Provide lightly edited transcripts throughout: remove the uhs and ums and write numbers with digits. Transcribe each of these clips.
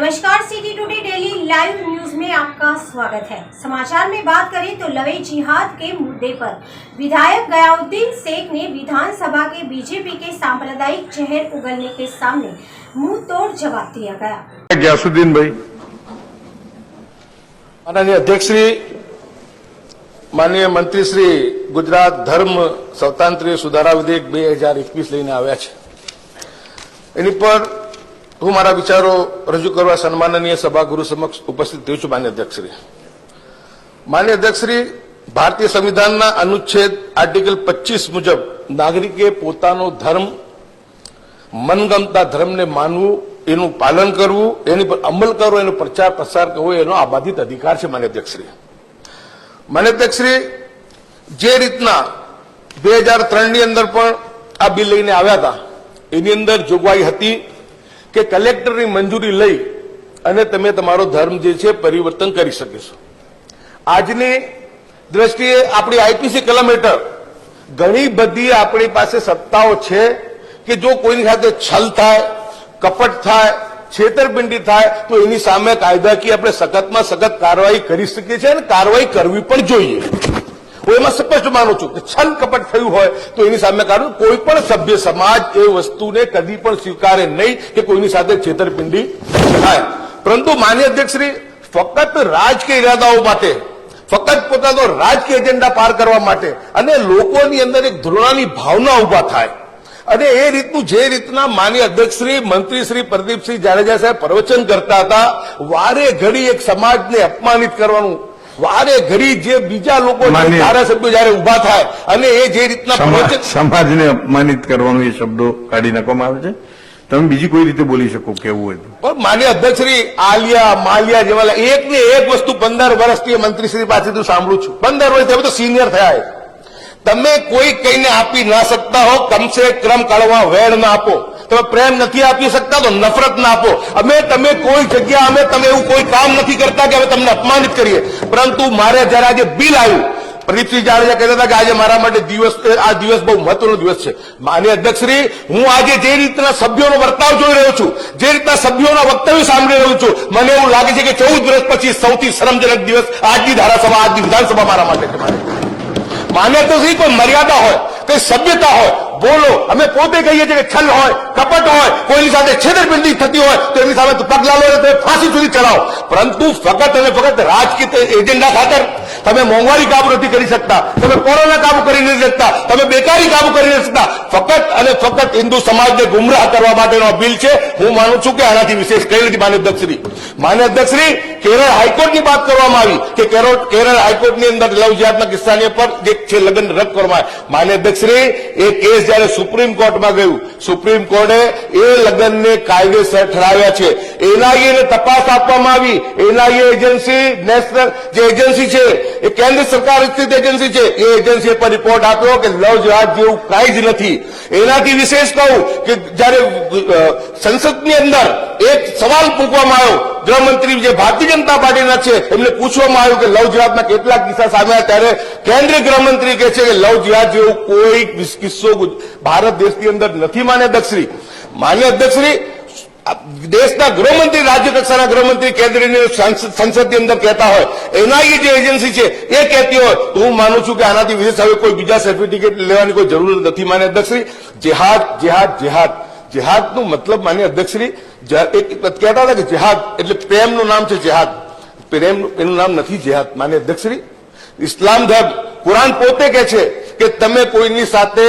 नमस्कार, city today daily live news में आपका स्वागत है। समाचार में बात करें तो लवे जिहाद के मुद्दे पर विधायक गयाउद्दीन शेख ने विधानसभा के बीजेपी के सांप्रदायिक जहर उगलने के सामने मुंह तोड़ जवाब दिया गया। गयासुद्दीन भाई। माननीय अध्यक्ष श्री, माननीय मंत्री श्री गुजरात धर्म स्वतंत्र सुधारा विधेयक 2021 લઈને આવ્યા છે। એની પર હું મારા વિચારો રજૂ કરવા સન્માનનીય સભાગૃહ સમક્ષ ઉપસ્થિત થયો છું। માનનીય અધ્યક્ષ શ્રી, ભારતીય સંવિધાનના અનુચ્છેદ આર્ટિકલ 25 મુજબ નાગરિકે પોતાનો ધર્મ, મનગમતા ધર્મને માનવું, એનું પાલન કરવું, એની પર અમલ કરવો, એનો પ્રચાર પ્રસાર કરવો એનો આબાધિત અધિકાર છે। માનનીય અધ્યક્ષ શ્રી, જે રીતના 2003 ની અંદર પણ આ બિલ લઈને આવ્યા હતા, એની અંદર જોગવાઈ હતી કે કલેક્ટરની મંજૂરી લઈ અને તમે તમારો ધર્મ જે છે પરિવર્તન કરી શકો છો। આજની દ્રષ્ટિએ આપણી આઈપીસી કલમ હેઠળ ઘણી બધી આપણી પાસે સત્તાઓ છે કે જો કોઈની સાથે છલ થાય, કપટ થાય, છેતરપિંડી થાય તો એની સામે કાયદાકીય આપણે સખતમાં સખત કાર્યવાહી કરી શકીએ છીએ અને કાર્યવાહી કરવી પણ જોઈએ। હું એમાં સ્પષ્ટ માનું છું કે છલ કપટ થયું હોય તો એની સામે કારણ કોઈ પણ સભ્ય સમાજ એ વસ્તુને કદી પણ સ્વીકારે નહીં કે કોઈની સાથે છેતરપિંડી થાય। પરંતુ માનનીય અધ્યક્ષશ્રી, ફક્ત રાજકીય ઇરાદાઓ માટે, ફક્ત પોતાનો રાજકીય એજન્ડા પાર કરવા માટે અને લોકોની અંદર એક ધૃણાની ભાવના ઉભા થાય અને એ રીતનું જે રીતના માનનીય અધ્યક્ષશ્રી મંત્રી શ્રી પ્રદીપસિંહ જાડેજા સાહેબ પ્રવચન કરતા હતા, વારે ઘડી એક સમાજને અપમાનિત કરવાનું, વારે ઘડી જે બીજા લોકો ધારાસભ્યો જયારે ઉભા થાય અને એ જે રીતના સમાજને અપમાનિત કરવાનું એ શબ્દો કાઢી નાખવામાં આવે છે। તમે બીજી કોઈ રીતે બોલી શકો કેવું હોય તો? માનનીય અધ્યક્ષશ્રી, આલિયા માલિયા જેવા એક ને એક વસ્તુ 15 વર્ષથી મંત્રીશ્રી પાસેથી સાંભળું છું। 15 વર્ષ હવે તો સિનિયર થયા। તમે કોઈ કઈને આપી ના શકતા હો, કમસે કમ કડવા વેડ ના આપો। તમે પ્રેમ નથી આપી શકતા તો નફરત ના આપો। તમે કોઈ જગ્યા તમે એવું કોઈ કામ નથી કરતા કે અમે તમને અપમાનિત કરીએ। પરંતુ મારે જયારે આજે બિલ આવ્યું, પ્રદીપસિંહ જાડેજા કહેતા હતા કે આજે મારા માટે આ દિવસ બહુ મહત્વનો દિવસ છે। માનનીય અધ્યક્ષશ્રી, હું આજે જે રીતના સભ્યોનો વર્તાવ જોઈ રહ્યો છું, જે રીતના સભ્યોના વક્તવ્ય સાંભળી રહ્યો છું, મને એવું લાગે છે કે 14 વર્ષ પછી સૌથી શરમજનક દિવસ આજની ધારાસભા, આજની વિધાનસભા મારા માટે છે। માન્ય તો કોઈ મર્યાદા હોય, કોઈ સભ્યતા હોય, બોલો। અમે પોતે કહીએ છીએ કે છલ હોય, કપટ હોય, કોઈની સાથે છેતરપિંડી થતી હોય તો એની સામે પગલા લો, તમે ફાંસી સુધી ચડાવો। પરંતુ ફક્ત અને ફક્ત રાજકીય એજન્ડા ખાતર તમે મોંઘવારી કાબુ નથી કરી શકતા, તમે કોરોના કાબુ કરી નથી શકતા, તમે બેકારી કાબુ કરી નથી શકતા। ફક્ત અને ફક્ત હિન્દુ સમાજને ગુમરાહ કરવા માટેનો બિલ છે। હું માનું છું કે આનાથી વિશેષ કઈ નથી। માન્ય અધ્યક્ષશ્રી, કેરળ હાઈકોર્ટની વાત કરવામાં આવી કે કેરળ હાઈકોર્ટની અંદર લવ જિહાદના કિસ્સાની પર જે છે લગ્ન રદ કરવામાં આવ્યા। માન્ય અધ્યક્ષશ્રી, એ કેસ જયારે સુપ્રીમ કોર્ટમાં ગયું, સુપ્રીમ કોર્ટે એ લગ્નને કાયદેસર ઠરાવ્યા છે। એનઆઈએ ને તપાસ આપવામાં આવી। એનઆઈએ એજન્સી, નેશનલ જે એજન્સી છે એ કેન્દ્ર સરકાર સ્થિત એજન્સી છે, એ એજન્સીએ પર રિપોર્ટ આપ્યો કે લવ જિહાદ જેવું કાંઈ જ નથી। એનાથી વિશેષ કહું કે જયારે સંસદની અંદર એક સવાલ મૂકવામાં આવ્યો, ગૃહમંત્રી જે ભારતીય જનતા પાર્ટીના છે એમને પૂછવામાં આવ્યું કે લવ જિહાદના કેટલા કિસ્સા સામે આવ્યા, ત્યારે કેન્દ્રીય ગૃહમંત્રી કહે છે કે લવ જિહાદ જેવું કોઈ કિસ્સો ભારત દેશની અંદર નથી। માન્ય અધ્યક્ષશ્રી, દેશના ગૃહમંત્રી, રાજ્ય કક્ષાના ગૃહમંત્રી કેન્દ્રની સંસદની અંદર કહેતા હોય, એનઆઈએ જે એજન્સી છે એ કહેતી હોય તો હું માનું છું કે આનાથી વિશેષ હવે કોઈ બીજા સર્ટિફિકેટ લેવાની કોઈ જરૂર નથી। માન્ય અધ્યક્ષશ્રી, જેહાદનું મતલબ માન્ય અધ્યક્ષશ્રી, કહેતા હતા કે જેહાદ એટલે પ્રેમનું નામ છે જેહાદ, એનું નામ નથી જેહાદ। માન્ય અધ્યક્ષશ્રી, ઇસ્લામ ધર્મ, કુરાન પોતે કહે છે કે તમે કોઈની સાથે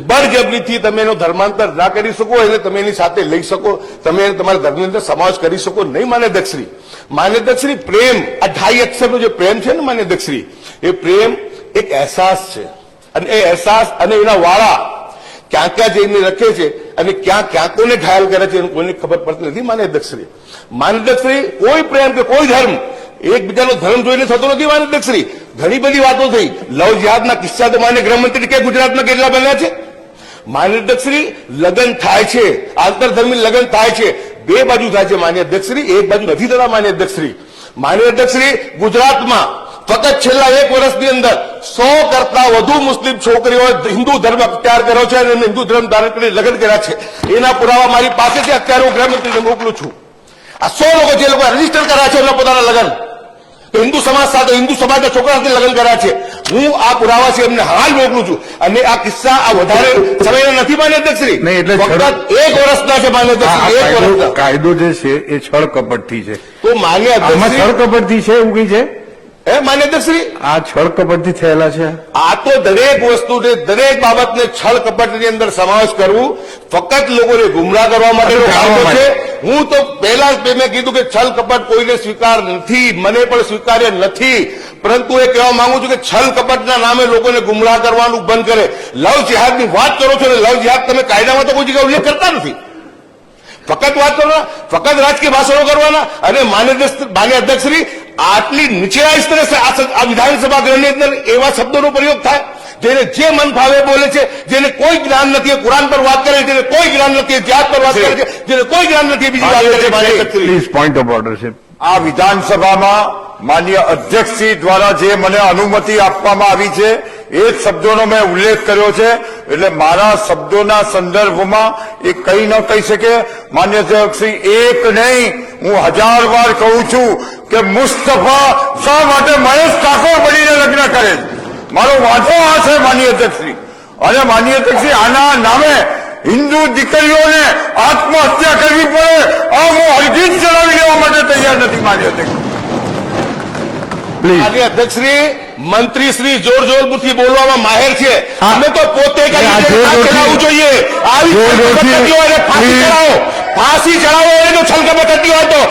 બળજબરીથી તમે એનો ધર્માંતર ના કરી શકો, એને તમે એની સાથે લઈ શકો, તમે તમારા ધર્મની અંદર સમાવેશ કરી શકો નહીં। માન્ય અધ્યક્ષશ્રી, પ્રેમ, આ 2.5 અક્ષરનો જે પ્રેમ છે ને માન્ય અધ્યક્ષશ્રી, એ પ્રેમ એક અહેસાસ છે અને એ અહેસાસ અને એના વાળા ક્યાં ક્યાં જઈને રખે છે અને ક્યાં કોને ઘાયલ કરે છે કોઈને ખબર પડતી નથી। માન્ય અધ્યક્ષશ્રી, કોઈ પ્રેમ કે કોઈ ધર્મ એકબીજાનો ધર્મ જોઈને થતો નથી। માન્ય અધ્યક્ષશ્રી, ઘણી બધી વાતો થઈ। લવ જિહાદના કિસ્સા તો માન્ય ગૃહમંત્રી કે ગુજરાતમાં કેટલા બન્યા છે? માન્ય અધ્યક્ષશ્રી, લગ્ન થાય છે, આંતરધર્મી લગ્ન થાય છે, બે બાજુ થાય છે માન્ય અધ્યક્ષશ્રી, એક બાજુ નથી થતા। માન્ય અધ્યક્ષશ્રી, ગુજરાતમાં ફક્ત છેલ્લા 1 વર્ષની અંદર 100 કરતા વધુ મુસ્લિમ છોકરીઓ હિન્દુ ધર્મ અખ્તિયાર કર્યો છે અને હિન્દુ ધર્મ ધારણ કરીને લગ્ન કર્યા છે। એના પુરાવા મારી પાસે છે, અત્યારે હું ગૃહમંત્રીને મોકલું છું। આ 100 લોકો જે લોકો રજીસ્ટર કર્યા છે એમના પોતાના લગ્ન, તો હિન્દુ સમાજ સાથે હિન્દુ સમાજના છોકરા સાથે લગ્ન કર્યા છે. હું આ પુરાવા છે એમને હાલ મોકલું છું. અને આ કિસ્સા આ વધારે સમયના નથી માન્ય અધ્યક્ષશ્રી, નહીં, એટલે ફક્ત 1 વર્ષના છે માન્ય અધ્યક્ષશ્રી, 1 વર્ષના. કાયદો જે છે એ છળ કપટથી છે. તો માન્ય આમાં અધ્યક્ષશ્રી, છળ કપટથી છે એવું કઈ છે? માન્ય અધ્યક્ષશ્રી, આ છળ કપટથી થયેલા છે. આ તો દરેક વસ્તુને દરેક બાબતને છળ કપટની અંદર સમાવેશ કરવું ફક્ત લોકોને ગુમરાહ કરવા માટેનો કાયદો છે. હું તો પહેલા જ મેં કીધું કે છલ કપટ કોઈને સ્વીકાર નથી, મને પણ સ્વીકાર્ય નથી. પરંતુ એ કહેવા માંગુ છું કે છલ કપટના નામે લોકોને ગુમરાહ કરવાનું બંધ કરે. લવ જિહાદની વાત કરો છો ને લવ જિહાદ તમે કાયદામાં તો કોઈ જગ્યાએ ઉલ્લેખ કરતા નથી. ફક્ત વાત કરવાના, ફક્ત રાજકીય ભાષણો કરવાના. અને માન્ય અધ્યક્ષશ્રી, આટલી નીચેના સ્તરે આ વિધાનસભા ગૃહની અંદર એવા શબ્દોનો પ્રયોગ થાય જેને જે મન ભાવે બોલે છે, જેને કોઈ જ્ઞાન નથી, કુરાન પર વાત કરે છે, જેને કોઈ જ્ઞાન નથી, જિહાદ પર વાત કરે છે, જેને કોઈ જ્ઞાન નથી, બીજી વાત કરે છે. પ્લીઝ, પોઈન્ટ ઓફ ઓર્ડર છે. આ વિધાનસભામાં માન્ય અધ્યક્ષશ્રી દ્વારા જે મને અનુમતિ આપવામાં આવી છે એ જ શબ્દોનો મેં ઉલ્લેખ કર્યો છે. એટલે મારા શબ્દોના સંદર્ભમાં એ કઈ ન કહી શકે. માન્ય અધ્યક્ષશ્રી, એક નહીં હું 1000 વાર કહું છું કે મુસ્તફા શા માટે મહેશ ઠાકોર બનીને લગ્ન કરે છે. મારો વાંધો આ છે માન્ય અધ્યક્ષશ્રી. અને માન્ય અધ્યક્ષશ્રી, આના નામે હિન્દુ દીકરીઓને આત્મહત્યા કરવી પડે આ હું હરગીજ ચલાવી લેવા માટે તૈયાર નથી માન્ય અધ્યક્ષ. માન્ય અધ્યક્ષશ્રી, મંત્રીશ્રી જોર જોરથી બોલવામાં માહેર છે. અમે તો પોતે ચલાવવું જોઈએ. આવી ફાંસી ચડાવો, ફાંસી ચડાવો. એ જો છલકપટ થતી હોય તો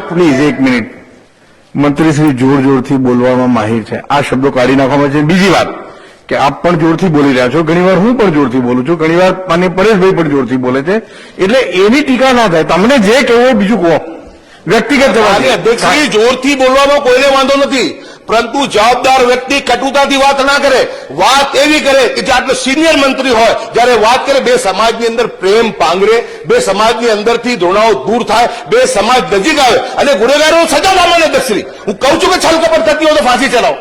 પ્લીઝ એક મિનિટ. મંત્રીશ્રી જોર જોરથી બોલવામાં માહિર છે, આ શબ્દો કાઢી નાખવામાં છે. બીજી વાત કે આપ પણ જોરથી બોલી રહ્યા છો, ઘણીવાર હું પણ જોરથી બોલું છું, ઘણીવાર માન્ય પરેશભાઈ પણ જોરથી બોલે છે. એટલે એની ટીકા ના થાય. તમને જે કહેવું હોય બીજું કહો, વ્યક્તિગત જવાબ. અધ્યક્ષશ્રી, જોરથી બોલવામાં કોઈને વાંધો નથી, પરંતુ જવાબદાર વ્યક્તિ કટુતાથી વાત ના કરે. વાત એવી કરે કે જે આટલો સિનિયર મંત્રી હોય જ્યારે વાત કરે, બે સમાજની અંદર પ્રેમ પાંગરે, બે સમાજની અંદરથી ધોરણાઓ દૂર થાય, બે સમાજ નજીક આવે અને ગુનેગારો સજા માન્ય અધ્યક્ષશ્રી. હું કહું છું કે છલકપટ થતી હોય તો ફાંસી ચલાવો.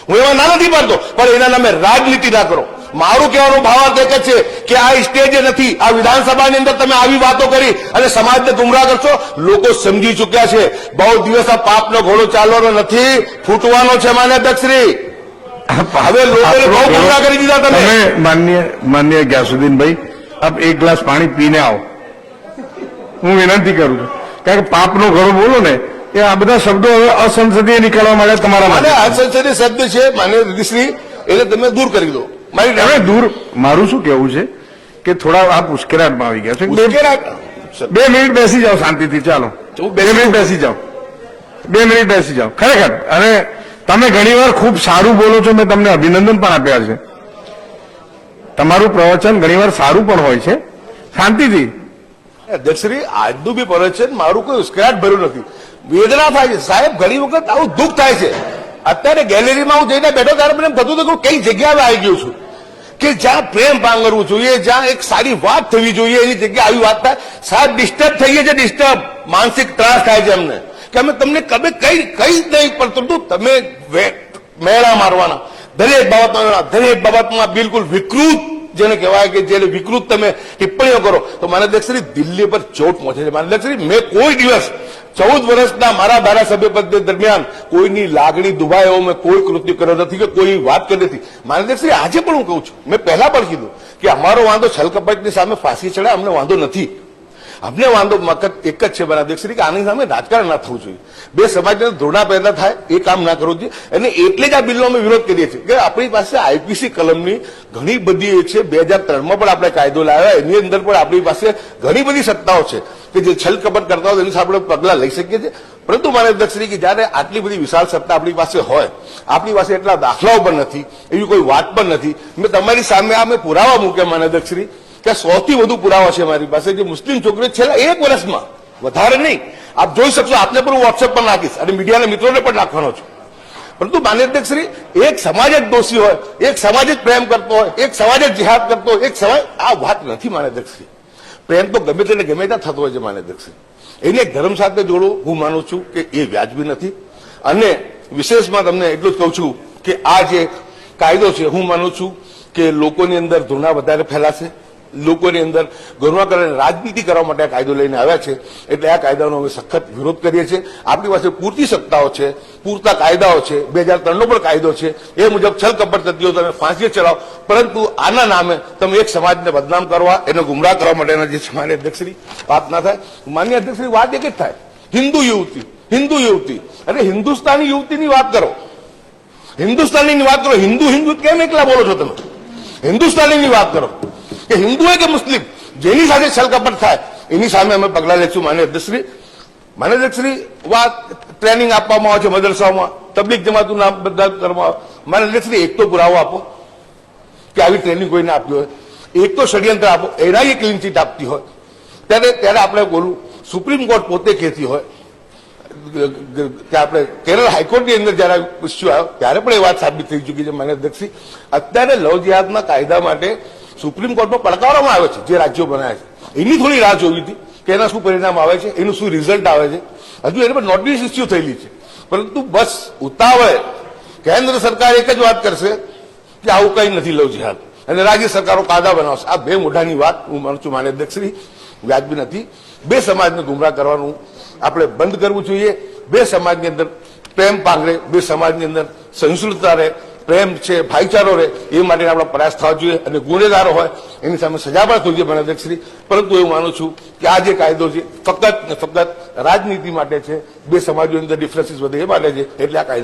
હું એમાં ના નથી પાડતો, પણ એના નામે રાજનીતિ ના કરો. મારું કહેવાનો ભાવાર્થ એક જ છે કે આ સ્ટેજે નથી, આ વિધાનસભાની અંદર તમે આવી વાતો કરી અને સમાજને ગુમરાહ કરશો. લોકો સમજી ચૂક્યા છે બહુ દિવસ આ પાપનો ઘોડો ચાલવાનો નથી, ફૂટવાનો છે માન્ય અધ્યક્ષશ્રી. હવે લોકોને બહુ ગુમરાહ કરી દીધા તમે. માન્ય ગ્યાસુદ્દીનભાઈ, આપ એક ગ્લાસ પાણી પીને આવો, હું વિનંતી કરું છું. કારણ કે પાપનો ઘોડો બોલો ને એ આ બધા શબ્દો હવે અસંસદીય નીકળવા માટે તમારા માટે અસંસદીય શબ્દ છે માન્ય અધ્યક્ષશ્રી, એટલે તમે દૂર કરી દો. મારું શું કેવું છે કે થોડા આપ ઉશ્કેરાટમાં આવી ગયા છો. 2 મિનિટ બેસી જાઓ શાંતિથી. ચાલો 2 મિનિટ બેસી જાઓ, 2 મિનિટ બેસી જાઓ. ખરેખર, અને તમે ઘણીવાર ખૂબ સારું બોલો છો, મેં તમને અભિનંદન પણ આપ્યા છે. તમારું પ્રવચન ઘણીવાર સારું પણ હોય છે. શાંતિથી. અધ્યક્ષશ્રી, આજનું બી પ્રવચન મારું કોઈ ઉશ્કેરાટ ભર્યું નથી. વેદના થાય છે સાહેબ, ઘણી વખત આવું દુઃખ થાય છે. અત્યારે ગેલેરીમાં હું જઈને બેઠો ત્યારે મને થતું હતું કે કઈ જગ્યાએ આવી ગયું છું કે જ્યાં પ્રેમ પાંગરવું જોઈએ, જ્યાં એક સારી વાત થવી જોઈએ, એની જગ્યાએ આવી વાત થાય. સાહેબ ડિસ્ટર્બ થઈ ગયા છે, ડિસ્ટર્બ માનસિક ત્રાસ થાય છે અમને કે અમે તમને કઈ કઈ નહીં પડતું. તમે મેળા મારવાના દરેક બાબતમાં બિલકુલ વિકૃત, જેને કહેવાય કે જેને વિકૃત તમે ટિપ્પણીઓ કરો તો મારા અધ્યક્ષશ્રી દિલ્હી પર ચોટ પહોંચે છે. મારા અધ્યક્ષશ્રી, મેં કોઈ દિવસ 14 વર્ષના મારા ધારાસભ્ય પદ દરમિયાન કોઈની લાગણી દુભાય એવો મેં કોઈ કૃત્ય કર્યો નથી કે કોઈ વાત કરી નથી. મારા અધ્યક્ષશ્રી, આજે પણ હું કહું છું, મેં પહેલા પણ કીધું કે અમારો વાંધો છલકપટની સામે ફાંસી ચડે અમને વાંધો નથી. અમને વાંધો એક જ છે મારા અધ્યક્ષશ્રી કે આની સામે રાજકારણ ના થવું જોઈએ. બે સમાજને ધોરણા પેદા થાય એ કામ ના કરવું જોઈએ. અને એટલે જ આ બિલનો અમે વિરોધ કરીએ છીએ કે આપણી પાસે આઈપીસી કલમની ઘણી બધી એ છે. 2003માં પણ આપણે કાયદો લાવ્યા, એની અંદર પણ આપણી પાસે ઘણી બધી સત્તાઓ છે કે જે છલકપટ કરતા હોય એની સામે આપણે પગલાં લઈ શકીએ છીએ. પરંતુ મારા અધ્યક્ષશ્રી, કે જયારે આટલી બધી વિશાળ સત્તા આપણી પાસે હોય, આપણી પાસે એટલા દાખલાઓ પણ નથી, એવી કોઈ વાત પણ નથી. મેં તમારી સામે આ મેં પુરાવા મૂક્યા મારા અધ્યક્ષશ્રી કે 100થી વધુ પુરાવા છે મારી પાસે, જે મુસ્લિમ છોકરીઓ છેલ્લા 1 વર્ષમાં, વધારે નહીં, આપ જોઈ શકશો. આપને પણ હું વોટ્સએપ પર નાખીશ અને મીડિયાના મિત્રોને પણ નાખવાનો છું. પરંતુ માન્ય અધ્યક્ષશ્રી, એક સમાજ જ દોષી હોય, એક સમાજ જ પ્રેમ કરતો હોય, એક સમાજ જ જિહાદ કરતો હોય, એક સમાજ, આ વાત નથી માન્ય અધ્યક્ષશ્રી. પ્રેમ તો ગમે તેને ગમે ત્યાં થતો હોય છે માન્ય અધ્યક્ષશ્રી. એને એક ધર્મ સાથે જોડવું હું માનું છું કે એ વ્યાજબી નથી. અને વિશેષમાં તમને એટલું જ કહું છું કે આ જે કાયદો છે, હું માનું છું કે લોકોની અંદર ધૃણા વધારે ફેલાશે, લોકોની અંદર ઘૃણા કરીને રાજનીતિ કરવા માટે આ કાયદો લઈને આવ્યા છે. એટલે આ કાયદાનો અમે સખત વિરોધ કરીએ છીએ. આપણી પાસે પૂરતી સત્તાઓ છે, પૂરતા કાયદાઓ છે, 2003નો પણ કાયદો છે, એ મુજબ છલકપટ થતી હોય તમે ફાંસી ચલાવો, પરંતુ આના નામે તમે એક સમાજને બદનામ કરવા, એને ગુમરાહ કરવા માટેના જે માન્ય અધ્યક્ષશ્રી વાત ના થાય. માન્ય અધ્યક્ષશ્રી વાત એક જ થાય, હિન્દુ યુવતી અરે હિન્દુસ્તાની યુવતીની વાત કરો, હિન્દુસ્તાનીની વાત કરો. હિન્દુ કેમ એકલા બોલો છો તમે? હિન્દુસ્તાનીની વાત કરો કે હિન્દુ હોય કે મુસ્લિમ, જેની સાથે છલકપટ થાય એની સામે અમે પગલાં લઈશું. માન્ય અધ્યક્ષશ્રી વાત ટ્રેનિંગ આપવામાં આવે છે મદરસાઓમાં, તબલીગ જમાતનું નામ બધા કરવામાં આવે. માન્ય અધ્યક્ષશ્રી એક તો પુરાવો આપો કે આવી ટ્રેનિંગ કોઈને આપી હોય, એક તો ષડયંત્ર આપો, એના એ ક્લીન ચીટ આપતી હોય ત્યારે આપણે બોલું. સુપ્રીમ કોર્ટ પોતે કહેતી હોય કે આપણે કેરળ હાઈકોર્ટની અંદર જયારે ઇસ્યુ આવ્યો ત્યારે પણ એ વાત સાબિત થઈ ચૂકી છે. માન્ય અધ્યક્ષશ્રી અત્યારે લવ જિહાદના કાયદા માટે સુપ્રીમ કોર્ટમાં પડકારવામાં આવે છે, જે રાજ્યો બનાવે છે એની થોડી રાહ જોવી હતી કે એના શું પરિણામ આવે છે, એનું શું રિઝલ્ટ આવે છે. હજુ એને પણ નોટિસ ઇસ્યુ થયેલી છે, પરંતુ બસ ઉતાવળે કેન્દ્ર સરકાર એક જ વાત કરશે કે આવું કંઈ નથી લવ જિહાદ, અને રાજ્ય સરકારો કાયદા બનાવશે. આ બે મોઢાની વાત હું માનું છું માન્ય અધ્યક્ષશ્રી વ્યાજબી નથી. બે સમાજને ગુમરાહ કરવાનું આપણે બંધ કરવું જોઈએ. બે સમાજની અંદર પ્રેમ પાંગરે, બે સમાજની અંદર સહિષ્ણુતા રહે, પ્રેમ છે, ભાઈચારો રહે, એ માટે આપણા પ્રયાસ થવા જોઈએ. અને ગુનેગારો હોય એની સામે સજા પણ થવી જોઈએ માન્ય અધ્યક્ષશ્રી. પરંતુ એવું માનું છું કે આ જે કાયદો છે ફક્ત ને ફક્ત રાજનીતિ માટે છે, બે સમાજોની અંદર ડિફરન્સીસ વધે એ માટે છે. એટલે આ કાયદો